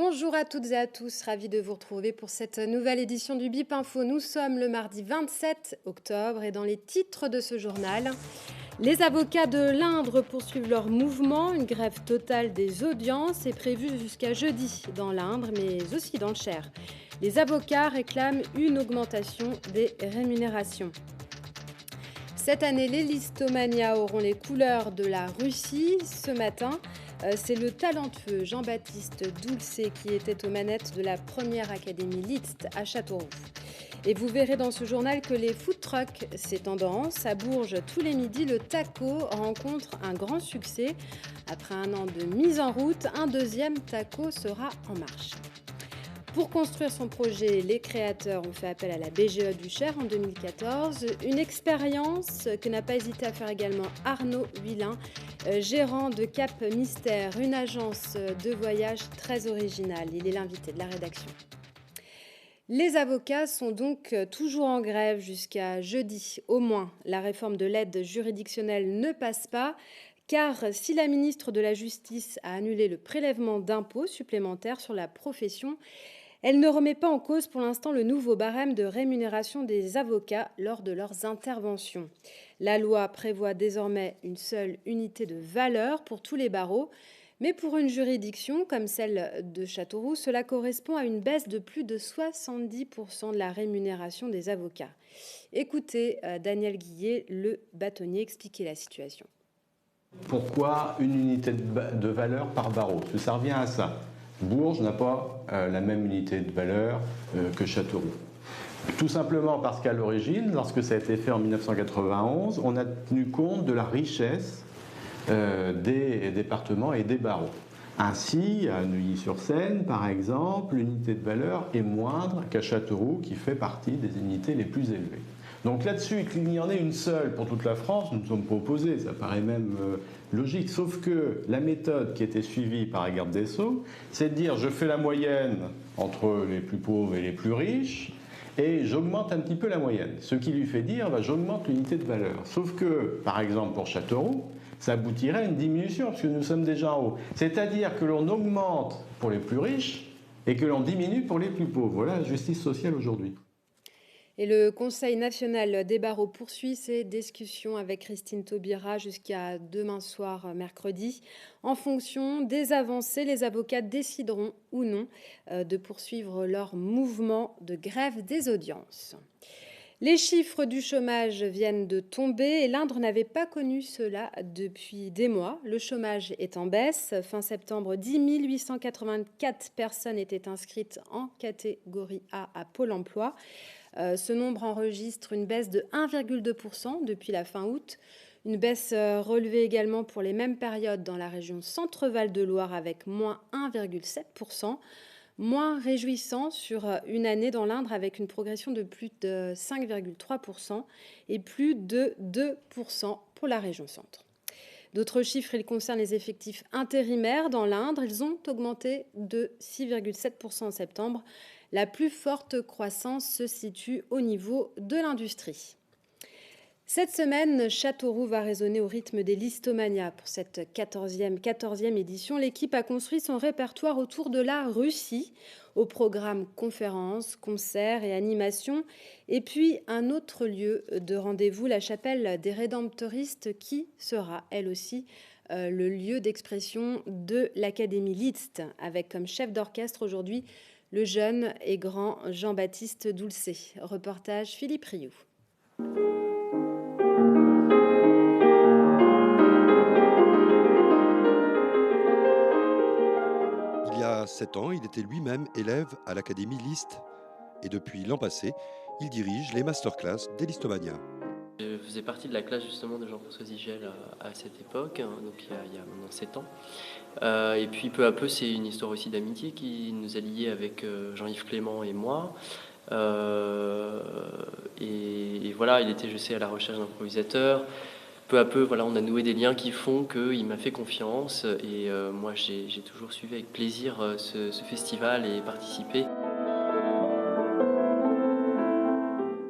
Bonjour à toutes et à tous, ravi de vous retrouver pour cette nouvelle édition du BIP Info. Nous sommes le mardi 27 octobre et dans les titres de ce journal, les avocats de l'Indre poursuivent leur mouvement. Une grève totale des audiences est prévue jusqu'à jeudi dans l'Indre, mais aussi dans le Cher. Les avocats réclament une augmentation des rémunérations. Cette année, les Listomania auront les couleurs de la Russie. Ce matin, c'est le talentueux Jean-Baptiste Doulcet qui était aux manettes de la première académie LITST à Châteauroux. Et vous verrez dans ce journal que les food trucks, c'est tendance. À Bourges, tous les midis, le taco rencontre un grand succès. Après un an de mise en route, un deuxième taco sera en marche. Pour construire son projet, les créateurs ont fait appel à la BGE du Cher en 2014. Une expérience que n'a pas hésité à faire également Arnaud Huilin, gérant de Cap Mystère, une agence de voyage très originale. Il est l'invité de la rédaction. Les avocats sont donc toujours en grève jusqu'à jeudi. Au moins, la réforme de l'aide juridictionnelle ne passe pas. Car si la ministre de la Justice a annulé le prélèvement d'impôts supplémentaires sur la profession, elle ne remet pas en cause pour l'instant le nouveau barème de rémunération des avocats lors de leurs interventions. La loi prévoit désormais une seule unité de valeur pour tous les barreaux, mais pour une juridiction comme celle de Châteauroux, cela correspond à une baisse de plus de 70% de la rémunération des avocats. Écoutez Daniel Guillet, le bâtonnier, expliquer la situation. Pourquoi une unité de valeur par barreau? Parce que ça revient à ça. Bourges n'a pas la même unité de valeur que Châteauroux. Tout simplement parce qu'à l'origine, lorsque ça a été fait en 1991, on a tenu compte de la richesse des départements et des barreaux. Ainsi, à Neuilly-sur-Seine, par exemple, l'unité de valeur est moindre qu'à Châteauroux, qui fait partie des unités les plus élevées. Donc là-dessus, qu'il y en ait une seule pour toute la France, nous ne sommes pas opposés, ça paraît même logique. Sauf que la méthode qui était suivie par la garde des Sceaux, c'est de dire je fais la moyenne entre les plus pauvres et les plus riches, et j'augmente un petit peu la moyenne. Ce qui lui fait dire j'augmente l'unité de valeur. Sauf que, par exemple, pour Châteauroux, ça aboutirait à une diminution, parce que nous sommes déjà en haut. C'est-à-dire que l'on augmente pour les plus riches et que l'on diminue pour les plus pauvres. Voilà la justice sociale aujourd'hui. Et le Conseil national des barreaux poursuit ses discussions avec Christine Taubira jusqu'à demain soir, mercredi. En fonction des avancées, les avocats décideront ou non de poursuivre leur mouvement de grève des audiences. Les chiffres du chômage viennent de tomber et l'Indre n'avait pas connu cela depuis des mois. Le chômage est en baisse. Fin septembre, 10 884 personnes étaient inscrites en catégorie A à Pôle emploi. Ce nombre enregistre une baisse de 1,2% depuis la fin août. Une baisse relevée également pour les mêmes périodes dans la région Centre-Val de Loire avec moins 1,7%. Moins réjouissant sur une année dans l'Indre avec une progression de plus de 5,3% et plus de 2% pour la région Centre. D'autres chiffres, ils concernent les effectifs intérimaires dans l'Indre. Ils ont augmenté de 6,7% en septembre. La plus forte croissance se situe au niveau de l'industrie. Cette semaine, Châteauroux va résonner au rythme des Listomania. Pour cette 14e édition, l'équipe a construit son répertoire autour de la Russie, au programme conférences, concerts et animations. Et puis un autre lieu de rendez-vous, la chapelle des Rédemptoristes, qui sera, elle aussi, le lieu d'expression de l'Académie LITST, avec comme chef d'orchestre aujourd'hui le jeune et grand Jean-Baptiste Doulcet. Reportage Philippe Rioux. Il y a 7 ans, il était lui-même élève à l'Académie LIST. Et depuis l'an passé, il dirige les masterclass des Listomania. Je faisais partie de la classe justement de Jean-François Zigel à cette époque, donc il y a maintenant 7 ans. Et puis peu à peu, c'est une histoire aussi d'amitié qui nous a liés avec Jean-Yves Clément et moi. Et voilà, il était, je sais, à la recherche d'improvisateurs. Peu à peu, voilà, on a noué des liens qui font qu'il m'a fait confiance. Et moi, j'ai toujours suivi avec plaisir ce festival et participé.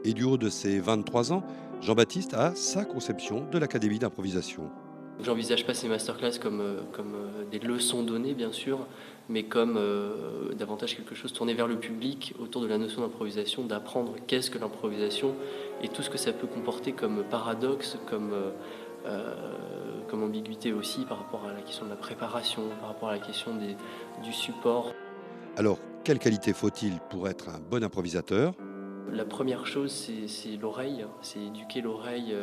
Et du haut de ses 23 ans, Jean-Baptiste a sa conception de l'Académie d'improvisation. J'envisage pas ces masterclass comme des leçons données, bien sûr, mais comme davantage quelque chose tourné vers le public, autour de la notion d'improvisation, d'apprendre qu'est-ce que l'improvisation et tout ce que ça peut comporter comme paradoxe, comme ambiguïté aussi par rapport à la question de la préparation, par rapport à la question du support. Alors, quelle qualité faut-il pour être un bon improvisateur? La première chose, c'est l'oreille, c'est éduquer l'oreille.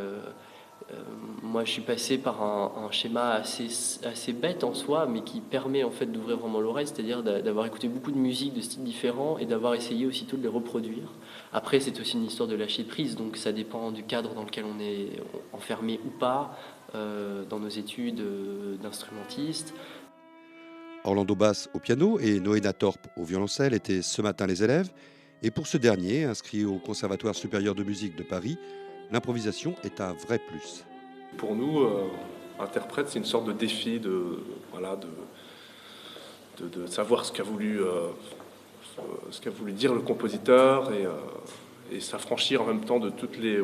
Moi, je suis passé par un schéma assez bête en soi, mais qui permet en fait d'ouvrir vraiment l'oreille, c'est-à-dire d'avoir écouté beaucoup de musique de styles différents et d'avoir essayé aussitôt de les reproduire. Après, c'est aussi une histoire de lâcher prise, donc ça dépend du cadre dans lequel on est enfermé ou pas, dans nos études d'instrumentiste. Orlando Bass au piano et Noéna Torp au violoncelle étaient ce matin les élèves. Et pour ce dernier, inscrit au Conservatoire supérieur de musique de Paris, l'improvisation est un vrai plus. Pour nous, interprète, c'est une sorte de défi de savoir ce qu'a voulu dire le compositeur et s'affranchir en même temps de toutes les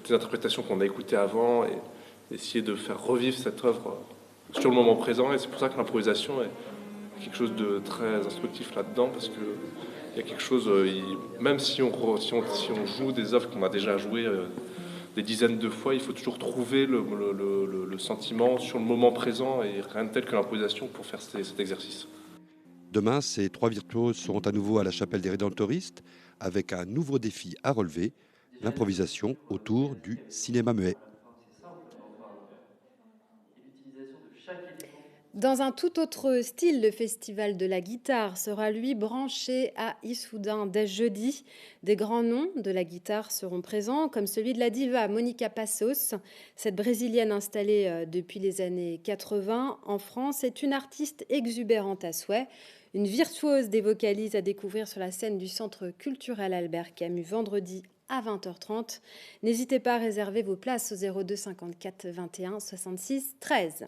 interprétations qu'on a écoutées avant et essayer de faire revivre cette œuvre sur le moment présent. Et c'est pour ça que l'improvisation est quelque chose de très instructif là-dedans, parce que il y a quelque chose, même si on joue des œuvres qu'on a déjà jouées des dizaines de fois, il faut toujours trouver le sentiment sur le moment présent, et rien de tel que l'improvisation pour faire cet exercice. Demain, ces 3 virtuoses seront à nouveau à la chapelle des Rédemptoristes avec un nouveau défi à relever, l'improvisation autour du cinéma muet. Dans un tout autre style, le Festival de la guitare sera lui branché à Issoudun dès jeudi. Des grands noms de la guitare seront présents, comme celui de la diva Monica Passos. Cette Brésilienne installée depuis les années 80 en France est une artiste exubérante à souhait. Une virtuose des vocalises à découvrir sur la scène du Centre culturel Albert Camus vendredi à 20h30. N'hésitez pas à réserver vos places au 02 54 21 66 13.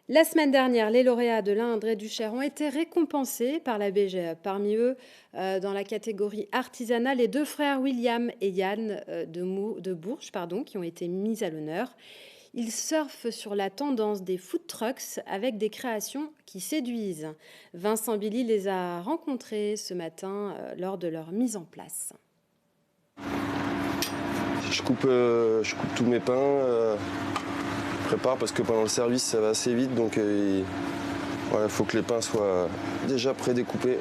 La semaine dernière, les lauréats de l'Indre et du Cher ont été récompensés par la BGE. Parmi eux, dans la catégorie artisanale, les 2 frères William et Yann de Bourges, qui ont été mis à l'honneur. Ils surfent sur la tendance des food trucks avec des créations qui séduisent. Vincent Billy les a rencontrés ce matin lors de leur mise en place. Je coupe tous mes pains. Prépare parce que pendant le service ça va assez vite, donc voilà, faut que les pains soient déjà prédécoupés.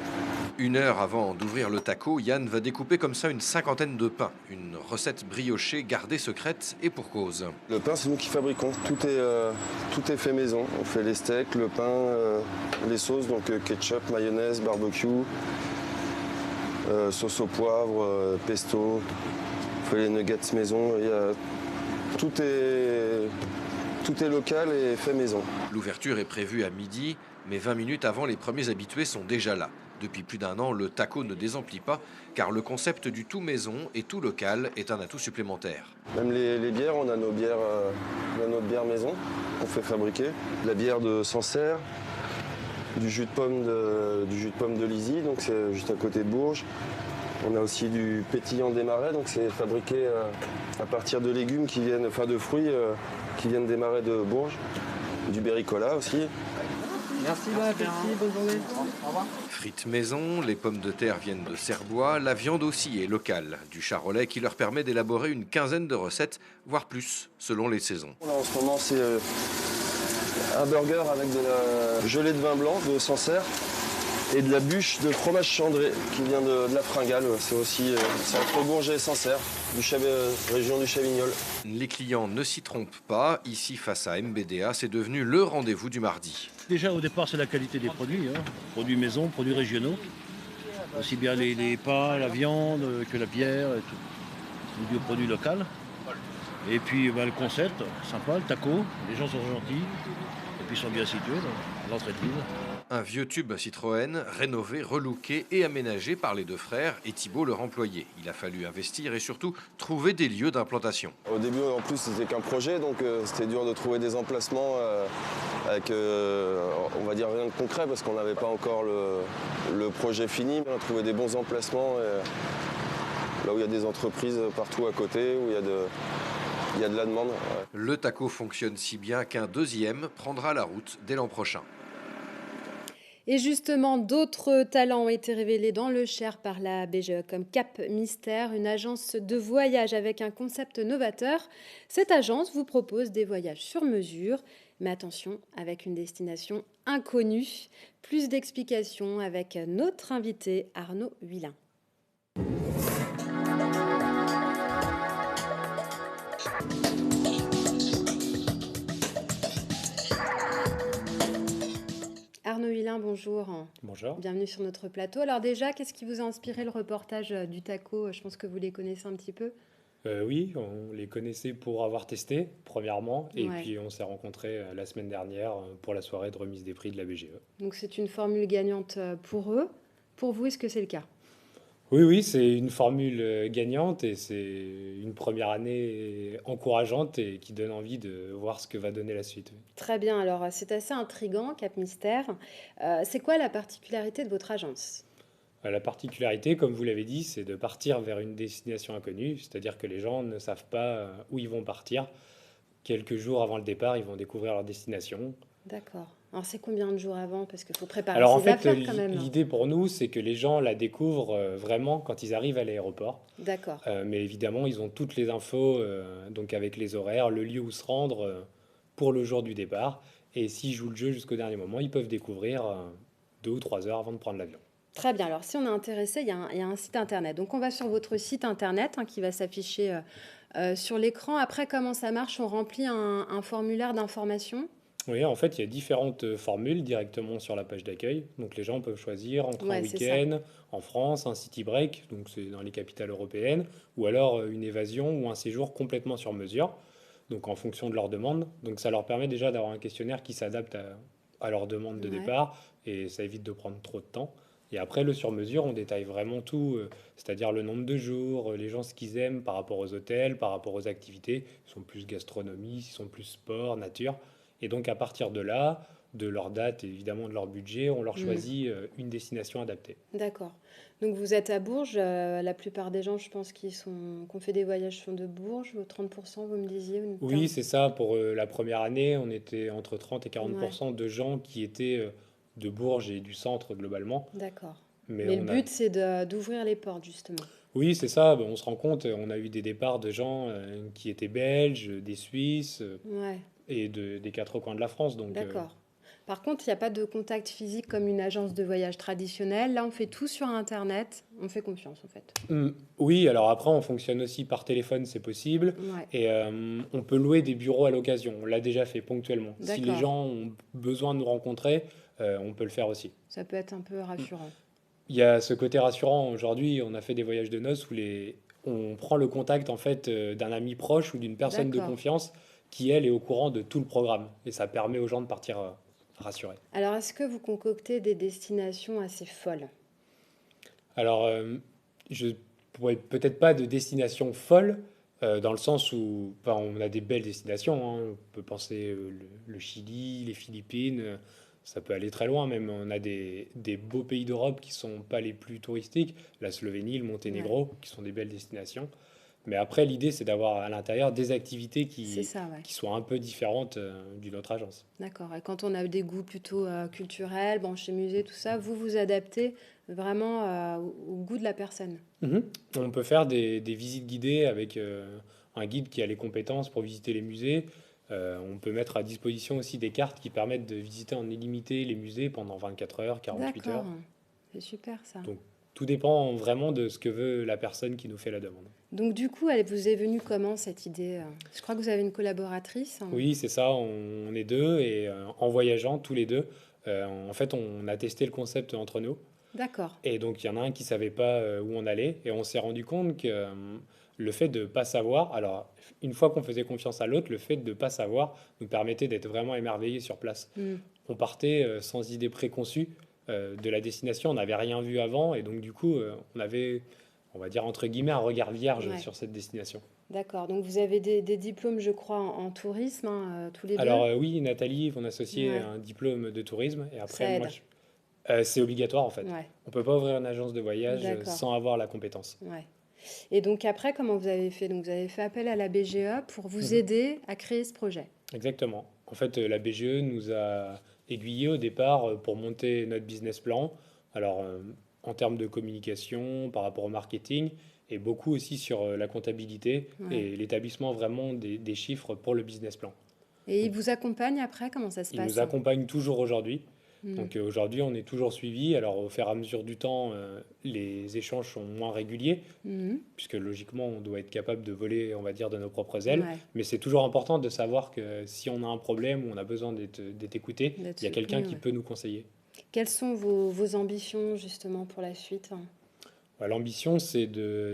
1 heure avant d'ouvrir le taco, Yann va découper comme ça une 50aine de pains. Une recette briochée gardée secrète et pour cause. Le pain, c'est nous qui fabriquons. Tout est fait maison. On fait les steaks, le pain, les sauces, donc ketchup, mayonnaise, barbecue, sauce au poivre, pesto. On fait les nuggets maison. Tout est local et fait maison. L'ouverture est prévue à midi, mais 20 minutes avant, les premiers habitués sont déjà là. Depuis plus d'1 an, le taco ne désemplit pas, car le concept du tout maison et tout local est un atout supplémentaire. Même les bières, on a notre bière maison qu'on fait fabriquer. La bière de Sancerre, du jus de pomme de Lizy, donc c'est juste à côté de Bourges. On a aussi du pétillant des marais, donc c'est fabriqué à partir de légumes de fruits qui viennent des marais de Bourges. Du berricola aussi. Merci, bon appétit, bonne journée. Au revoir. Frites maison, les pommes de terre viennent de Cerbois, la viande aussi est locale. Du charolais qui leur permet d'élaborer une 15aine de recettes, voire plus, selon les saisons. Là, en ce moment, c'est un burger avec de la gelée de vin blanc de Sancerre et de la bûche de fromage cendré qui vient de la Fringale. C'est entre Bourges et Sancerre, région du Chavignol. Les clients ne s'y trompent pas. Ici, face à MBDA, c'est devenu le rendez-vous du mardi. Déjà, au départ, c'est la qualité des produits. Produits maison, produits régionaux. Aussi bien les pains, la viande que la bière, et tout. Du produit local. Et puis, le concept, sympa, le taco. Les gens sont gentils. Et puis, ils sont bien situés, à l'entrée de ville. Un vieux tube Citroën, rénové, relooké et aménagé par les 2 frères et Thibault leur employé. Il a fallu investir et surtout trouver des lieux d'implantation. Au début, en plus, c'était qu'un projet, donc c'était dur de trouver des emplacements avec, on va dire, rien de concret parce qu'on n'avait pas encore le projet fini. Mais on a trouvé des bons emplacements, là où il y a des entreprises partout à côté, où il y a il y a de la demande. Ouais. Le TACO fonctionne si bien qu'un deuxième prendra la route dès l'an prochain. Et justement, d'autres talents ont été révélés dans le Cher par la BGE, comme Cap Mystère, une agence de voyage avec un concept novateur. Cette agence vous propose des voyages sur mesure, mais attention, avec une destination inconnue. Plus d'explications avec notre invité Arnaud Huilin. Arnaud Huilin, bonjour. Bonjour. Bienvenue sur notre plateau. Alors déjà, qu'est-ce qui vous a inspiré le reportage du TACO? Je pense que vous les connaissez un petit peu. Oui, on les connaissait pour avoir testé, premièrement, et Ouais. puis on s'est rencontrés la semaine dernière pour la soirée de remise des prix de la BGE. Donc c'est une formule gagnante pour eux. Pour vous, est-ce que c'est le cas? Oui, c'est une formule gagnante et c'est une première année encourageante et qui donne envie de voir ce que va donner la suite. Très bien, alors c'est assez intriguant, Cap Mystère. C'est quoi la particularité de votre agence? La particularité, comme vous l'avez dit, c'est de partir vers une destination inconnue, c'est-à-dire que les gens ne savent pas où ils vont partir. Quelques jours avant le départ, ils vont découvrir leur destination. D'accord. Alors c'est combien de jours avant? Parce qu'il faut préparer Alors en ses fait, affaires quand même. l'idée pour nous, c'est que les gens la découvrent vraiment quand ils arrivent à l'aéroport. D'accord. Mais évidemment, ils ont toutes les infos, donc avec les horaires, le lieu où se rendre pour le jour du départ. Et s'ils jouent le jeu jusqu'au dernier moment, ils peuvent découvrir 2 ou 3 heures avant de prendre l'avion. Très bien. Alors si on est intéressé, il y a un site internet. Donc on va sur votre site internet qui va s'afficher sur l'écran. Après, comment ça marche? On remplit un formulaire d'information. Oui, en fait, il y a différentes formules directement sur la page d'accueil. Donc les gens peuvent choisir entre un Ouais, c'est ça. week-end en France, un city break, donc c'est dans les capitales européennes, ou alors une évasion ou un séjour complètement sur mesure, donc en fonction de leur demande. Donc ça leur permet déjà d'avoir un questionnaire qui s'adapte à leur demande de Ouais. départ et ça évite de prendre trop de temps. Et après, le sur-mesure, on détaille vraiment tout, c'est-à-dire le nombre de jours, les gens ce qu'ils aiment par rapport aux hôtels, par rapport aux activités. Ils sont plus gastronomie, ils sont plus sport, nature. Et donc, à partir de là, de leur date et évidemment de leur budget, on leur choisit une destination adaptée. D'accord. Donc vous êtes à Bourges. La plupart des gens, je pense, qui ont fait des voyages sont de Bourges. 30%, vous me disiez. Oui, c'est ça. Pour la première année, on était entre 30 et 40% Ouais. de gens qui étaient de Bourges et du centre globalement. D'accord. Mais Mais le on a... but, c'est d'ouvrir les portes, justement. Oui, c'est ça. Ben, on se rend compte, on a eu des départs de gens qui étaient belges, des Suisses Ouais, et des 4 coins de la France. Donc, d'accord. Par contre, il n'y a pas de contact physique comme une agence de voyage traditionnelle. Là, on fait tout sur Internet. On fait confiance, en fait. oui, alors après, on fonctionne aussi par téléphone, c'est possible. Ouais. Et on peut louer des bureaux à l'occasion. On l'a déjà fait ponctuellement. Si les D'accord. gens ont besoin de nous rencontrer, on peut le faire aussi. Ça peut être un peu rassurant. Il y a ce côté rassurant. Aujourd'hui, on a fait des voyages de noces où on prend le contact en fait d'un ami proche ou d'une personne de D'accord. confiance qui, elle, est au courant de tout le programme. Et ça permet aux gens de partir rassurés. Alors, est-ce que vous concoctez des destinations assez folles? Alors, je pourrais peut-être pas de destination folle, dans le sens où enfin, on a des belles destinations, hein. On peut penser le Chili, les Philippines, ça peut aller très loin même. On a des beaux pays d'Europe qui sont pas les plus touristiques, la Slovénie, le Monténégro, qui sont des belles destinations. Mais après, l'idée, c'est d'avoir à l'intérieur des activités C'est ça, ouais. qui soient un peu différentes d'une autre agence. D'accord. Et quand on a des goûts plutôt culturels, bon, chez musée, tout ça, vous vous adaptez vraiment au goût de la personne. Mhm. On peut faire des visites guidées avec un guide qui a les compétences pour visiter les musées. On peut mettre à disposition aussi des cartes qui permettent de visiter en illimité les musées pendant 24 heures, 48 heures. D'accord. C'est super, ça. Donc, tout dépend vraiment de ce que veut la personne qui nous fait la demande. Donc, du coup, elle vous est venue comment, cette idée? Je crois que vous avez une collaboratrice. Oui, c'est ça, on est deux et en voyageant tous les deux, en fait, on a testé le concept entre nous. D'accord. Et donc, il y en a un qui savait pas où on allait et on s'est rendu compte que le fait de pas savoir, alors une fois qu'on faisait confiance à l'autre, le fait de pas savoir nous permettait d'être vraiment émerveillés sur place. On partait sans idée préconçue de la destination, on n'avait rien vu avant et donc du coup, on avait, on va dire entre guillemets, un regard vierge Ouais. sur cette destination. D'accord. Donc, vous avez des diplômes, je crois, en tourisme, hein, tous les deux. Alors oui, Nathalie, mon associé, Ouais. a un diplôme de tourisme et Ça après, moi, aide. c'est obligatoire en fait. Ouais. On peut pas ouvrir une agence de voyage D'accord. sans avoir la compétence. Ouais. Et donc après, comment vous avez fait? Donc vous avez fait appel à la BGE pour vous aider à créer ce projet. Exactement. En fait, la BGE nous a aiguillés au départ pour monter notre business plan. Alors, en termes de communication, par rapport au marketing, et beaucoup aussi sur la comptabilité Ouais. et l'établissement vraiment des chiffres pour le business plan. Et il vous accompagne après? Comment ça se Il passe? nous accompagne toujours aujourd'hui. Hmm. Donc aujourd'hui, on est toujours suivi. Alors au fur et à mesure du temps, les échanges sont moins réguliers, Mhm. puisque logiquement, on doit être capable de voler, on va dire, de nos propres ailes. Ouais. Mais c'est toujours important de savoir que si on a un problème ou on a besoin d'être écouté, D'être il y a quelqu'un soutenu, qui ouais. peut nous conseiller. Quelles sont vos ambitions justement pour la suite? L'ambition, c'est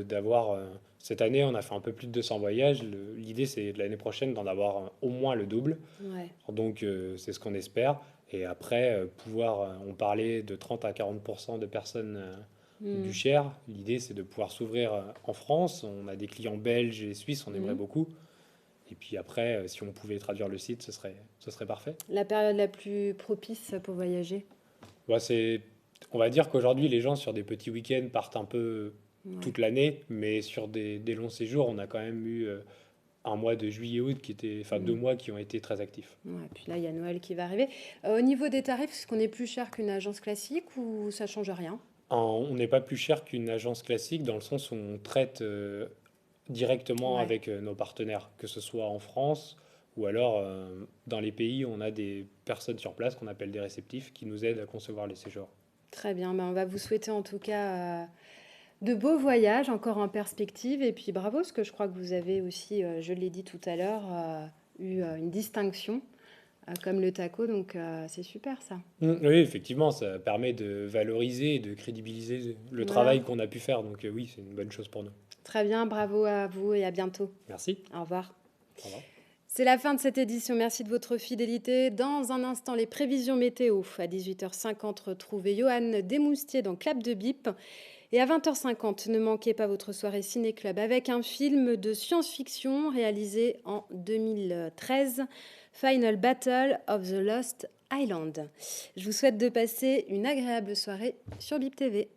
d'avoir... cette année, on a fait un peu plus de 200 voyages. L'idée, c'est de l'année prochaine d'en avoir au moins le double. Ouais. Donc, c'est ce qu'on espère. Et après, on parlait de 30 à 40% de personnes Hmm. du Cher. L'idée, c'est de pouvoir s'ouvrir en France. On a des clients belges et suisses, on aimerait beaucoup. Et puis après, si on pouvait traduire le site, ce serait parfait. La période la plus propice pour voyager? On va dire qu'aujourd'hui, les gens, sur des petits week-ends, partent un peu Ouais. toute l'année. Mais sur des longs séjours, on a quand même eu un mois de juillet-août, enfin 2 mois qui ont été très actifs. Ouais, puis là, il y a Noël qui va arriver. Au niveau des tarifs, est-ce qu'on est plus cher qu'une agence classique ou ça change rien? On n'est pas plus cher qu'une agence classique dans le sens où on traite directement Ouais. avec nos partenaires, que ce soit en France ou alors dans les pays où on a des personnes sur place qu'on appelle des réceptifs qui nous aident à concevoir les séjours. Très bien, ben, on va vous souhaiter en tout cas de beaux voyages encore en perspective. Et puis bravo, parce que je crois que vous avez aussi, je l'ai dit tout à l'heure, eu une distinction comme le taco. Donc c'est super ça. Oui, effectivement, ça permet de valoriser et de crédibiliser le Voilà. travail qu'on a pu faire. Donc oui, c'est une bonne chose pour nous. Très bien, bravo à vous et à bientôt. Merci. Au revoir. Au revoir. C'est la fin de cette édition. Merci de votre fidélité. Dans un instant, les prévisions météo. À 18h50, retrouvez Johan Desmoustiers dans Clap de Bip. Et à 20h50, ne manquez pas votre soirée Ciné-Club avec un film de science-fiction réalisé en 2013, Final Battle of the Lost Island. Je vous souhaite de passer une agréable soirée sur Bip TV.